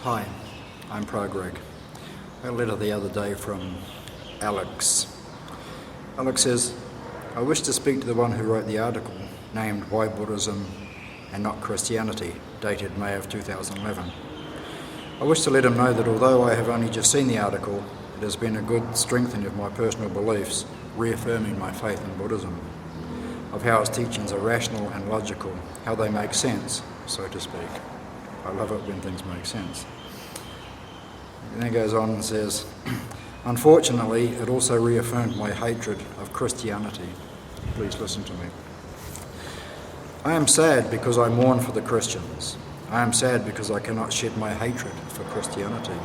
Hi, I'm Greg. I got a letter the other day from Alex. Alex says, I wish to speak to the one who wrote the article named Why Buddhism and Not Christianity, dated May of 2011. I wish to let him know that although I have only just seen the article, it has been a good strengthening of my personal beliefs, reaffirming my faith in Buddhism, of how its teachings are rational and logical, how they make sense, so to speak. I love it when things make sense. And then it goes on and says, unfortunately, it also reaffirmed my hatred of Christianity. Please listen to me. I am sad because I mourn for the Christians. I am sad because I cannot shed my hatred for Christianity.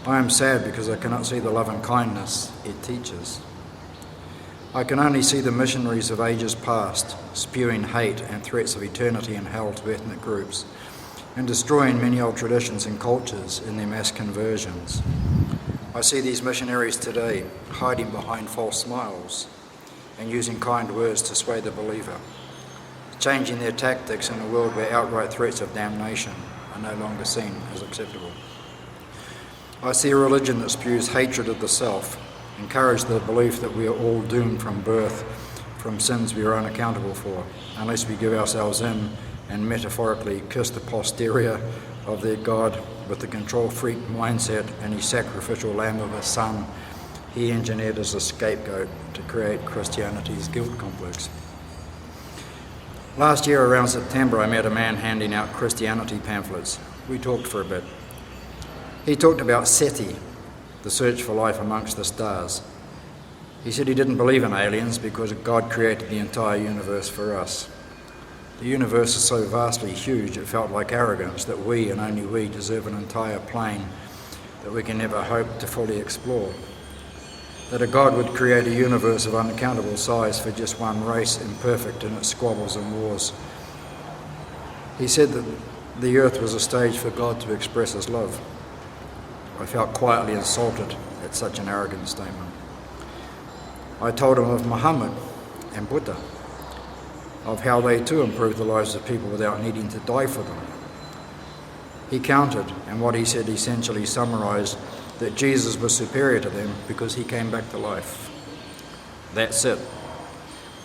I am sad because I cannot see the love and kindness it teaches. I can only see the missionaries of ages past spewing hate and threats of eternity and hell to ethnic groups, and destroying many old traditions and cultures in their mass conversions. I see these missionaries today hiding behind false smiles and using kind words to sway the believer, changing their tactics in a world where outright threats of damnation are no longer seen as acceptable. I see a religion that spews hatred of the self, encourages the belief that we are all doomed from birth, from sins we are unaccountable for, unless we give ourselves in and metaphorically kiss the posterior of their God with the control freak mindset and his sacrificial lamb of a son he engineered as a scapegoat to create Christianity's guilt complex. Last year around September, I met a man handing out Christianity pamphlets. We talked for a bit. He talked about SETI, the search for life amongst the stars. He said he didn't believe in aliens because God created the entire universe for us. The universe is so vastly huge it felt like arrogance that we and only we deserve an entire plane that we can never hope to fully explore. That a God would create a universe of unaccountable size for just one race, imperfect in its squabbles and wars. He said that the earth was a stage for God to express his love. I felt quietly insulted at such an arrogant statement. I told him of Muhammad and Buddha, of how they too improved the lives of people without needing to die for them. He countered, and what he said essentially summarized that Jesus was superior to them because he came back to life. That's it.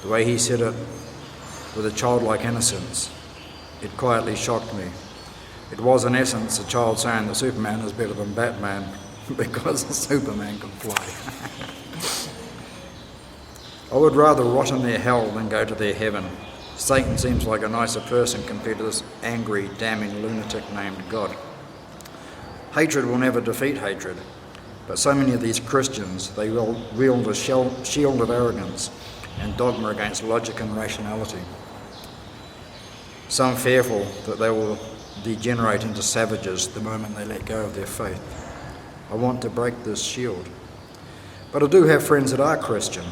The way he said it with a childlike innocence, it quietly shocked me. It was in essence a child saying that Superman is better than Batman because Superman can fly. I would rather rot in their hell than go to their heaven. Satan seems like a nicer person compared to this angry, damning lunatic named God. Hatred will never defeat hatred, but so many of these Christians, they will wield a shield of arrogance and dogma against logic and rationality. Some fearful that they will degenerate into savages the moment they let go of their faith. I want to break this shield. But I do have friends that are Christian.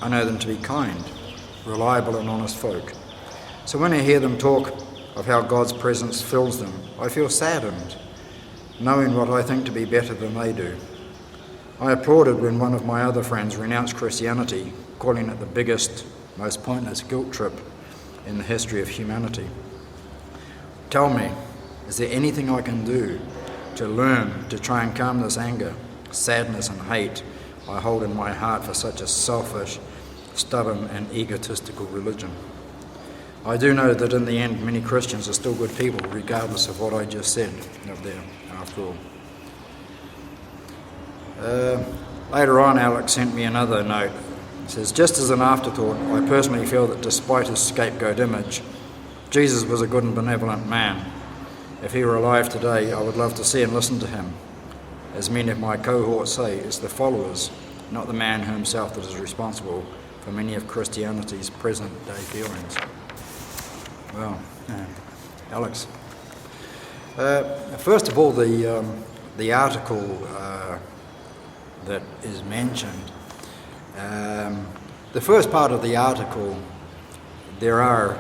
I know them to be kind, reliable and honest folk. So when I hear them talk of how God's presence fills them, I feel saddened, knowing what I think to be better than they do. I applauded when one of my other friends renounced Christianity, calling it the biggest, most pointless guilt trip in the history of humanity. Tell me, is there anything I can do to learn to try and calm this anger, sadness and hate I hold in my heart for such a selfish, stubborn and egotistical religion? I do know that in the end many Christians are still good people regardless of what I just said up there, after all. Later on, Alex sent me another note. It says, just as an afterthought, I personally feel that despite his scapegoat image, Jesus was a good and benevolent man. If he were alive today, I would love to see and listen to him. As many of my cohorts say, it's the followers, not the man himself, that is responsible for many of Christianity's present-day feelings. Well, Alex. First of all, the article that is mentioned, the first part of the article, there are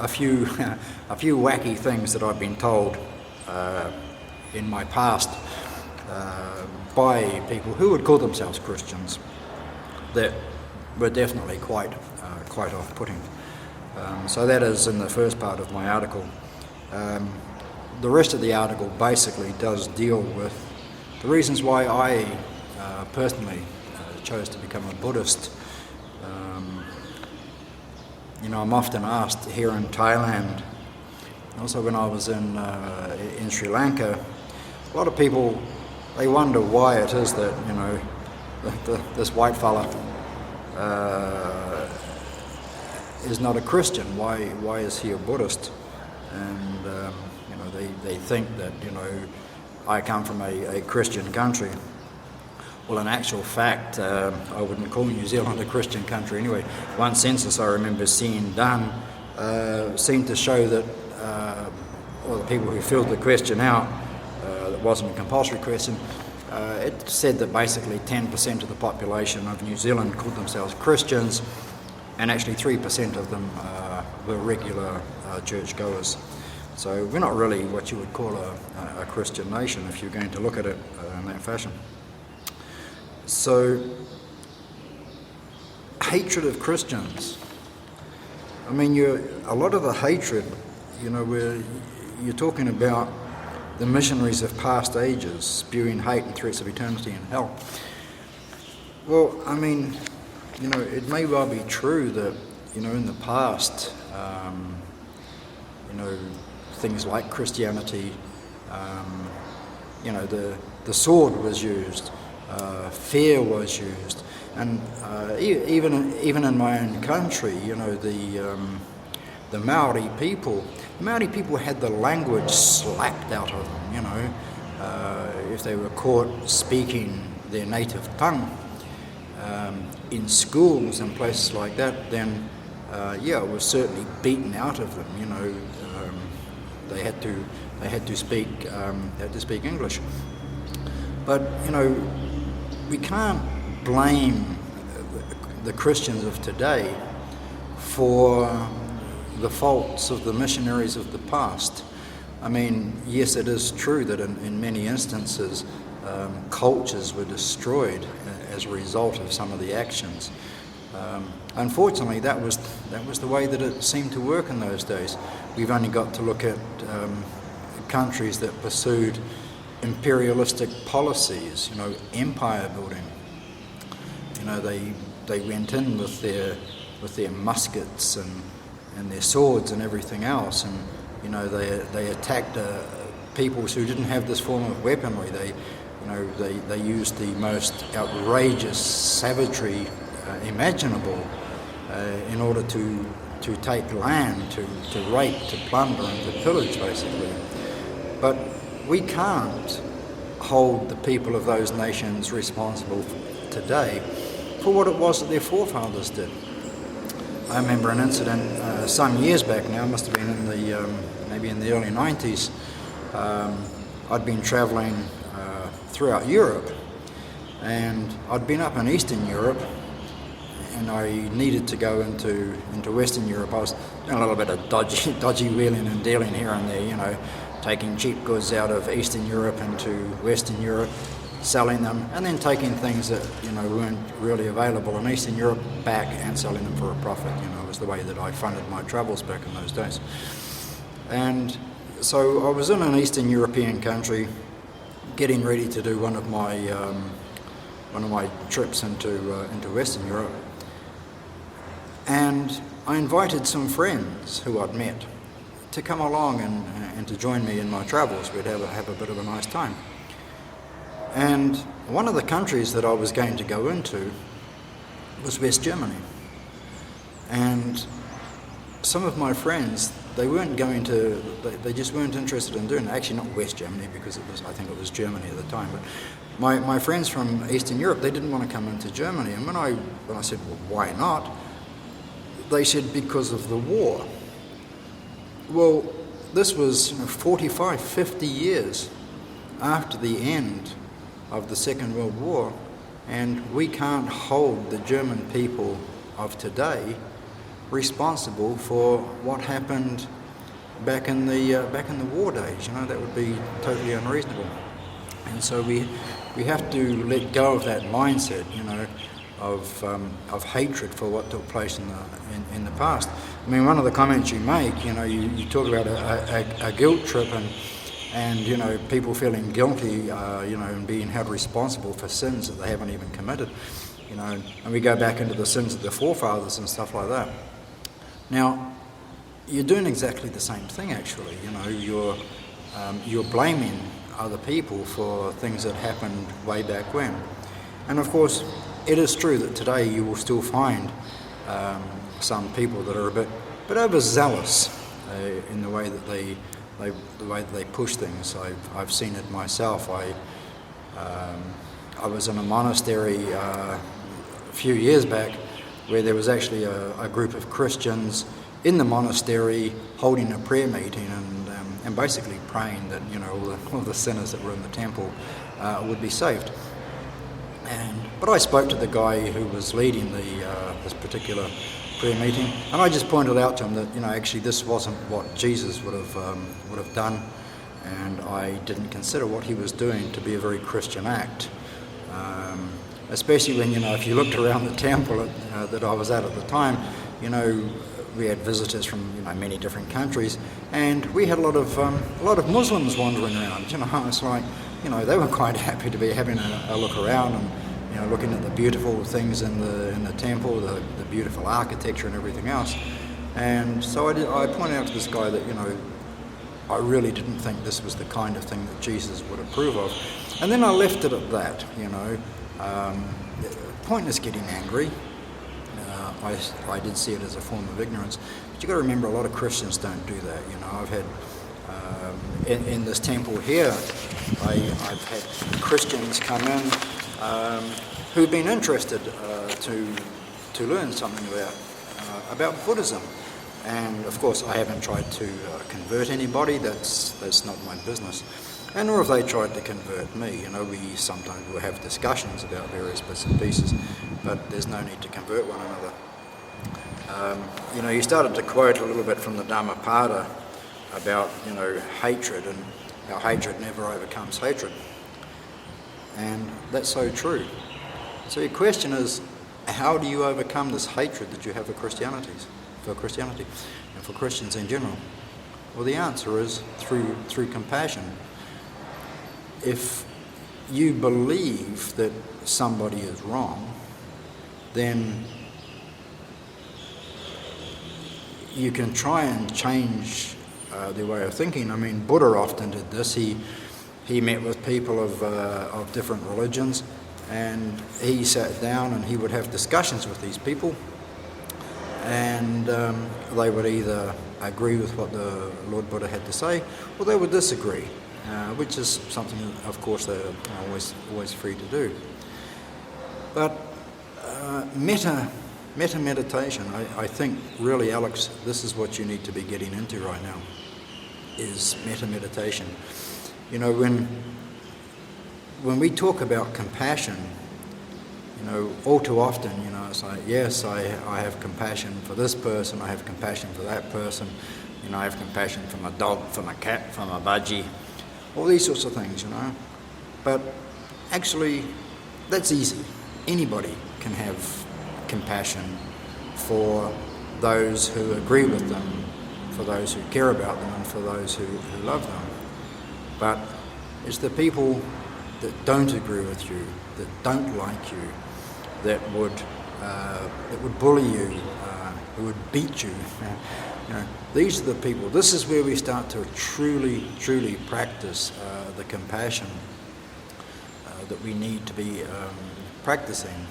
a few wacky things that I've been told in my past by people who would call themselves Christians that were definitely quite off-putting. So that is in the first part of my article. the rest of the article basically does deal with the reasons why I personally chose to become a Buddhist. I'm often asked here in Thailand, also when I was in Sri Lanka, a lot of people, they wonder why it is that, this white fella is not a Christian. Why is he a Buddhist? And they think that I come from a Christian country. Well, in actual fact, I wouldn't call New Zealand a Christian country anyway. One census I remember seeing done seemed to show that the people who filled the question out, it wasn't a compulsory question, it said that basically 10% of the population of New Zealand called themselves Christians, and actually 3% of them were regular churchgoers. So we're not really what you would call a Christian nation if you're going to look at it in that fashion. So, hatred of Christians. I mean, a lot of the hatred, where you're talking about the missionaries of past ages spewing hate and threats of eternity in hell. Well, I mean, it may well be true that, in the past, things like Christianity, the sword was used, fear was used, and even in my own country, the Maori people had the language slapped out of them. If they were caught speaking their native tongue in schools and places like that, then it was certainly beaten out of them. They had to speak English. But we can't blame the Christians of today for the faults of the missionaries of the past. I mean, yes, it is true that in many instances cultures were destroyed as a result of some of the actions. Unfortunately, that was the way that it seemed to work in those days. We've only got to look at countries that pursued imperialistic policies, empire building. They went in with their muskets and their swords and everything else, and they attacked peoples who didn't have this form of weaponry. They used the most outrageous savagery imaginable in order to take land, to rape, to plunder, and to pillage, basically. But we can't hold the people of those nations responsible today for what it was that their forefathers did. I remember an incident some years back now, must have been maybe in the early 90s. I'd been travelling throughout Europe, and I'd been up in Eastern Europe, and I needed to go into Western Europe. I was doing a little bit of dodgy wheeling and dealing here and there, taking cheap goods out of Eastern Europe into Western Europe, selling them, and then taking things that weren't really available in Eastern Europe back and selling them for a profit. It was the way that I funded my travels back in those days. And so I was in an Eastern European country, getting ready to do one of my trips into Western Europe, and I invited some friends who I'd met to come along and to join me in my travels. We'd have a bit of a nice time. And one of the countries that I was going to go into was West Germany. And some of my friends, they just weren't interested in doing it. Actually, not West Germany, because I think it was Germany at the time. But my friends from Eastern Europe, they didn't want to come into Germany. And when I said, well, why not? They said, because of the war. Well, this was 45, 50 years after the end of the Second World War, and we can't hold the German people of today responsible for what happened back in the war days. That would be totally unreasonable. And so we have to let go of that mindset, of hatred for what took place in the past. I mean, one of the comments you make, you talk about a guilt trip, and people feeling guilty, and being held responsible for sins that they haven't even committed, and we go back into the sins of the forefathers and stuff like that. Now, you're doing exactly the same thing actually. You're blaming other people for things that happened way back when. And of course, it is true that today you will still find some people that are a bit overzealous in the way that they push things. I've seen it myself. I was in a monastery a few years back where there was actually a group of Christians in the monastery holding a prayer meeting and basically praying that all the sinners that were in the temple would be saved. But I spoke to the guy who was leading this particular prayer meeting, and I just pointed out to him that actually this wasn't what Jesus would have done, and I didn't consider what he was doing to be a very Christian act. Especially when if you looked around the temple that I was at the time, we had visitors from many different countries, and we had a lot of Muslims wandering around. It's like they were quite happy to be having a look around and looking at the beautiful things in the temple, the beautiful architecture and everything else. And so I pointed out to this guy that I really didn't think this was the kind of thing that Jesus would approve of. And then I left it at that. Pointless getting angry. I did see it as a form of ignorance, but you've got to remember a lot of Christians don't do that. I've had in this temple here, I've had Christians come in who've been interested to learn something about Buddhism, and of course I haven't tried to convert anybody. That's not my business. And nor have they tried to convert me. We sometimes will have discussions about various bits and pieces, but there's no need to convert one another. You started to quote a little bit from the Dhammapada about, hatred and how hatred never overcomes hatred. And that's so true. So your question is, how do you overcome this hatred that you have for Christianity and for Christians in general? Well, the answer is through compassion. If you believe that somebody is wrong, then you can try and change their way of thinking. I mean, Buddha often did this. He met with people of different religions, and he sat down and he would have discussions with these people, and they would either agree with what the Lord Buddha had to say, or they would disagree. Which is something, of course, they're always free to do. But meditation, I think really, Alex, this is what you need to be getting into right now, is meditation. When we talk about compassion, all too often, it's like, yes, I have compassion for this person, I have compassion for that person, I have compassion for my dog, for my cat, for my budgie, all these sorts of things, But actually, that's easy. Anybody can have compassion for those who agree with them, for those who care about them, and for those who love them. But it's the people that don't agree with you, that don't like you, that would bully you, who would beat you. These are the people. This is where we start to truly practice the compassion that we need to be practicing.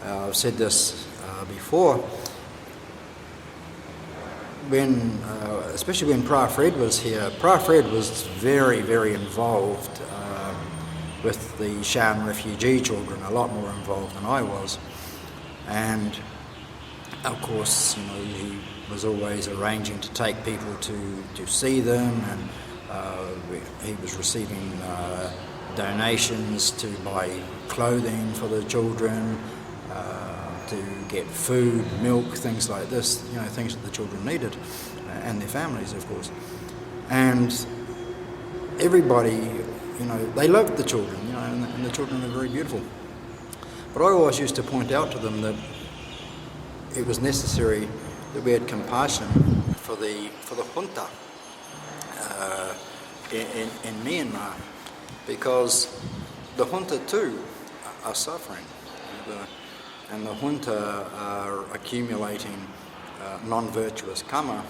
I've said this before. Especially when Pra Fred was here, Pra Fred was very involved with the Shan refugee children, a lot more involved than I was. And of course, he was always arranging to take people to see them, and he was receiving donations to buy clothing for the children, to get food, milk, things like this, things that the children needed, and their families, of course. And everybody, they loved the children, and the children are very beautiful. But I always used to point out to them that it was necessary that we had compassion for the junta, in Myanmar, because the junta too are suffering. And the junta are accumulating non-virtuous karma,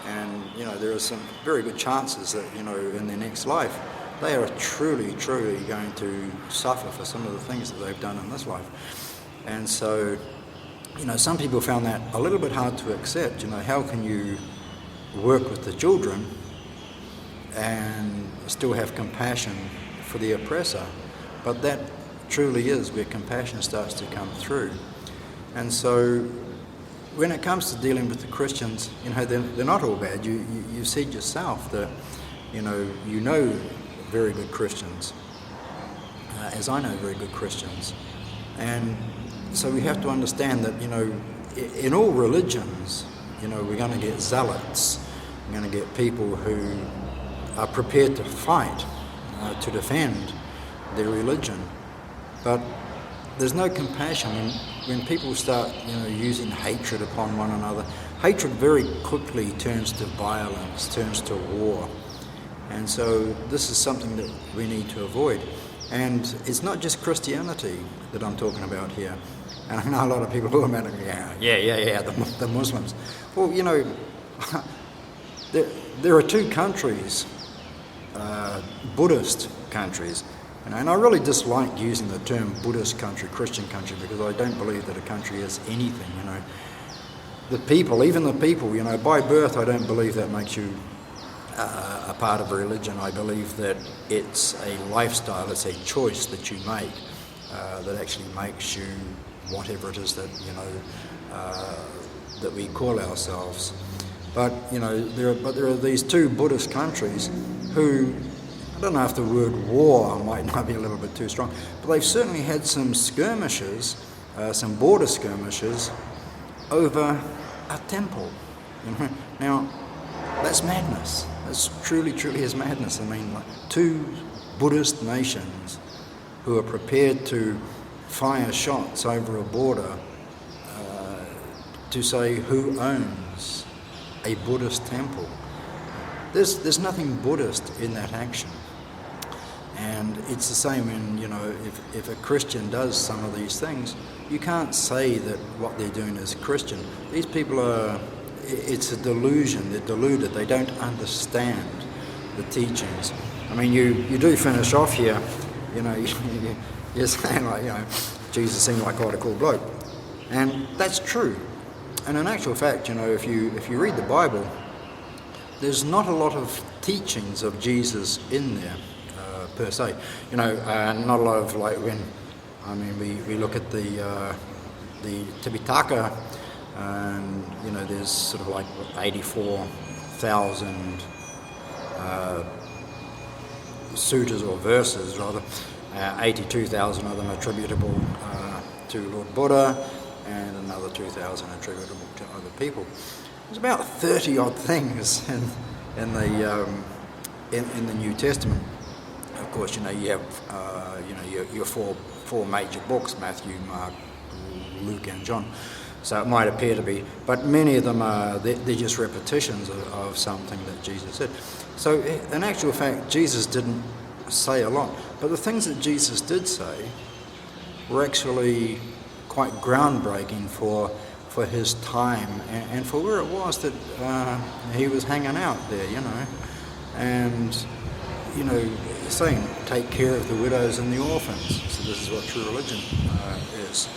and there are some very good chances that in their next life they are truly going to suffer for some of the things that they've done in this life. And so some people found that a little bit hard to accept. How can you work with the children and still have compassion for the oppressor? But that truly is where compassion starts to come through. And so when it comes to dealing with the Christians, they're not all bad. You said yourself that you know very good Christians, as I know very good Christians. And so we have to understand that in all religions we're going to get zealots. We're going to get people who are prepared to fight to defend their religion. But there's no compassion when people start, using hatred upon one another. Hatred very quickly turns to violence, turns to war. And so this is something that we need to avoid. And it's not just Christianity that I'm talking about here. And I know a lot of people automatically, the Muslims. Well, there are two countries, Buddhist countries. And I really dislike using the term Buddhist country, Christian country, because I don't believe that a country is anything, The people, even the people, by birth, I don't believe that makes you a part of a religion. I believe that it's a lifestyle, it's a choice that you make that actually makes you whatever it is that, that we call ourselves. But, there are these two Buddhist countries who, I don't know if the word war might be a little bit too strong, but they've certainly had some skirmishes, some border skirmishes over a temple. Now, that's madness. That's truly is madness. I mean, two Buddhist nations who are prepared to fire shots over a border to say who owns a Buddhist temple. There's nothing Buddhist in that action. And it's the same when, if a Christian does some of these things, you can't say that what they're doing is Christian. These people it's a delusion, they're deluded, they don't understand the teachings. I mean, you do finish off here, you're saying Jesus seemed like quite a cool bloke. And that's true. And in actual fact, if you read the Bible, there's not a lot of teachings of Jesus in there. Per se, not a lot of we look at the Tipitaka, and there's sort of 84,000 sutras or verses rather, 82,000 of them attributable to Lord Buddha, and another 2,000 attributable to other people. There's about 30 odd things in the New Testament. Of course, you have your four major books: Matthew, Mark, Luke, and John. So it might appear to be, but many of them they're just repetitions of something that Jesus said. So in actual fact, Jesus didn't say a lot, but the things that Jesus did say were actually quite groundbreaking for his time and for where it was that he was hanging out there, and saying, take care of the widows and the orphans. So this is what true religion is.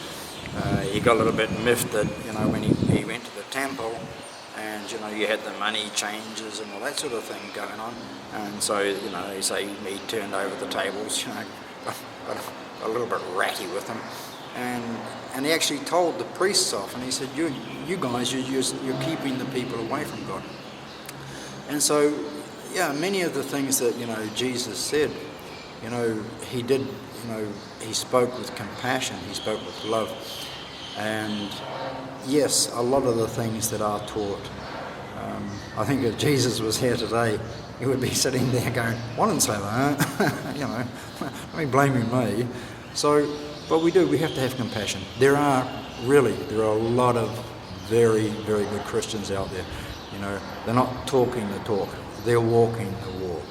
He got a little bit miffed that, when he went to the temple and, you had the money changes and all that sort of thing going on. And so, they say he turned over the tables, got a little bit ratty with them. And he actually told the priests off, and he said, you guys, you're keeping the people away from God. And so, many of the things that, Jesus said, he did, he spoke with compassion, he spoke with love. And yes, a lot of the things that are taught, I think if Jesus was here today, he would be sitting there going, I didn't say that, I mean, blaming me. So, but we have to have compassion. There are a lot of very, very good Christians out there. They're not talking the talk, they're walking the walk,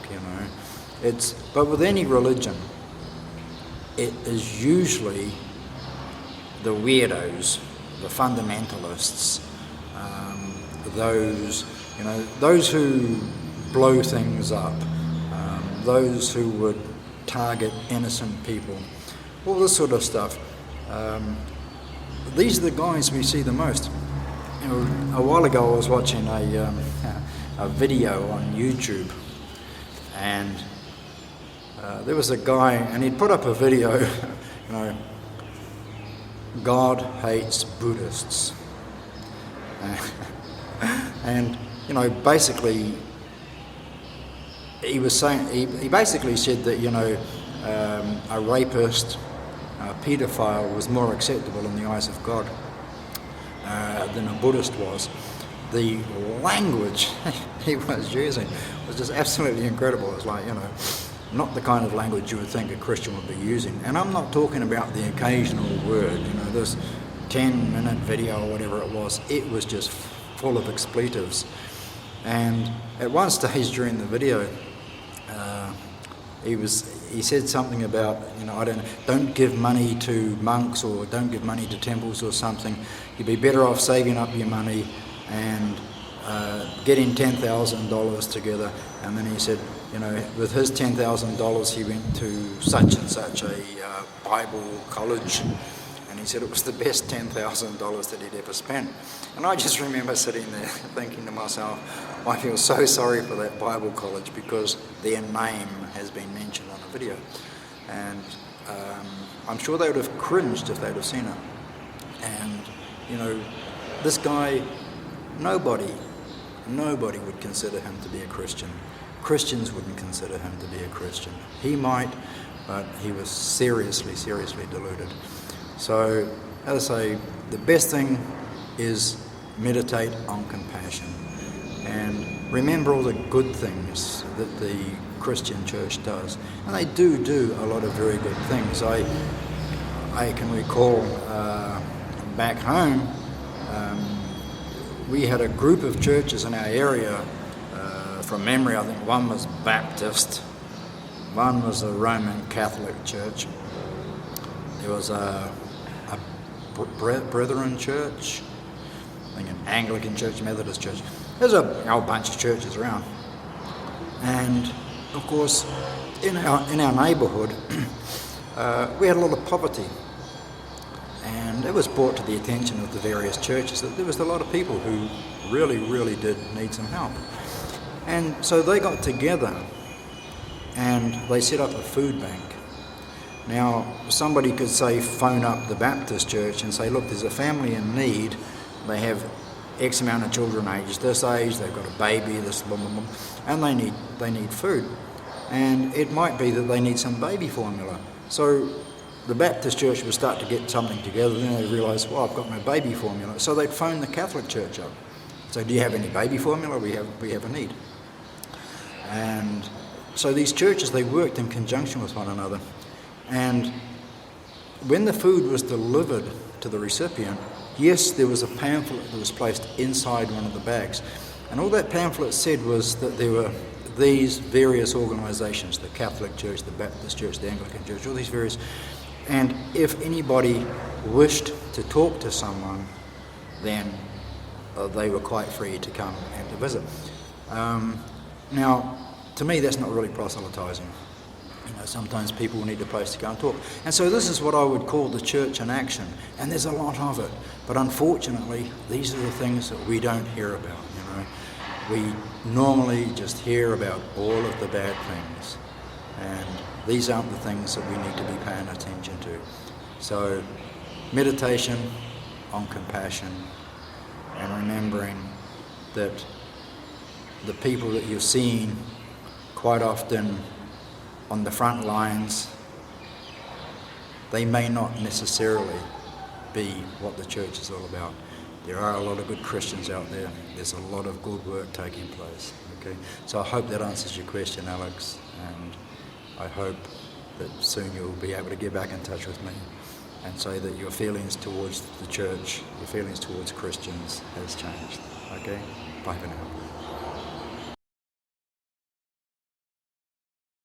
But with any religion, it is usually the weirdos, the fundamentalists, those who blow things up, those who would target innocent people, all this sort of stuff. These are the guys we see the most. A while ago I was watching a video on YouTube, and there was a guy, and he'd put up a video, God hates Buddhists. And basically he was saying, he basically said that a rapist, a paedophile was more acceptable in the eyes of God than a Buddhist was. The language he was using was just absolutely incredible. It's like, not the kind of language you would think a Christian would be using. And I'm not talking about the occasional word, this 10-minute video or whatever it was just full of expletives. And at one stage during the video, he said something about, don't give money to monks or don't give money to temples or something. You'd be better off saving up your money and getting $10,000 together. And then he said, with his $10,000 he went to such and such a Bible college, and he said it was the best $10,000 that he'd ever spent. And I just remember sitting there thinking to myself, I feel so sorry for that Bible college because their name has been mentioned on a video. And I'm sure they would have cringed if they'd have seen it. And, this guy, nobody would consider him to be a Christian. Christians wouldn't consider him to be a Christian. He might, but he was seriously deluded. So, as I say, the best thing is meditate on compassion and remember all the good things that the Christian church does. And they do a lot of very good things. I can recall back home, we had a group of churches in our area. From memory, I think one was Baptist, one was a Roman Catholic church, there was a Brethren church, I think an Anglican church, Methodist church. There's a whole bunch of churches around. And of course, in our neighbourhood, we had a lot of poverty. And it was brought to the attention of the various churches that there was a lot of people who really did need some help. And so they got together and they set up a food bank. Now, somebody could say, phone up the Baptist church and say, look, there's a family in need. They have X amount of children aged this age, they've got a baby, this blah, blah, blah, and they need food. And it might be that they need some baby formula. So the Baptist church would start to get something together, then they'd realise, well, I've got no baby formula. So they'd phone the Catholic church up. So do you have any baby formula? We have a need. And so these churches, they worked in conjunction with one another. And when the food was delivered to the recipient, yes, there was a pamphlet that was placed inside one of the bags. And all that pamphlet said was that there were these various organisations, the Catholic Church, the Baptist Church, the Anglican Church, all these various. And if anybody wished to talk to someone, then they were quite free to come and to visit. Now, to me, that's not really proselytising. Sometimes people need a place to go and talk. And so this is what I would call the church in action. And there's a lot of it. But unfortunately, these are the things that we don't hear about, We normally just hear about all of the bad things. And these aren't the things that we need to be paying attention to. So, meditation on compassion and remembering that the people that you're seeing quite often on the front lines, they may not necessarily be what the church is all about. There are a lot of good Christians out there. There's a lot of good work taking place. Okay, so I hope that answers your question, Alex, and I hope that soon you'll be able to get back in touch with me and say that your feelings towards the church, your feelings towards Christians has changed. Okay, bye for now.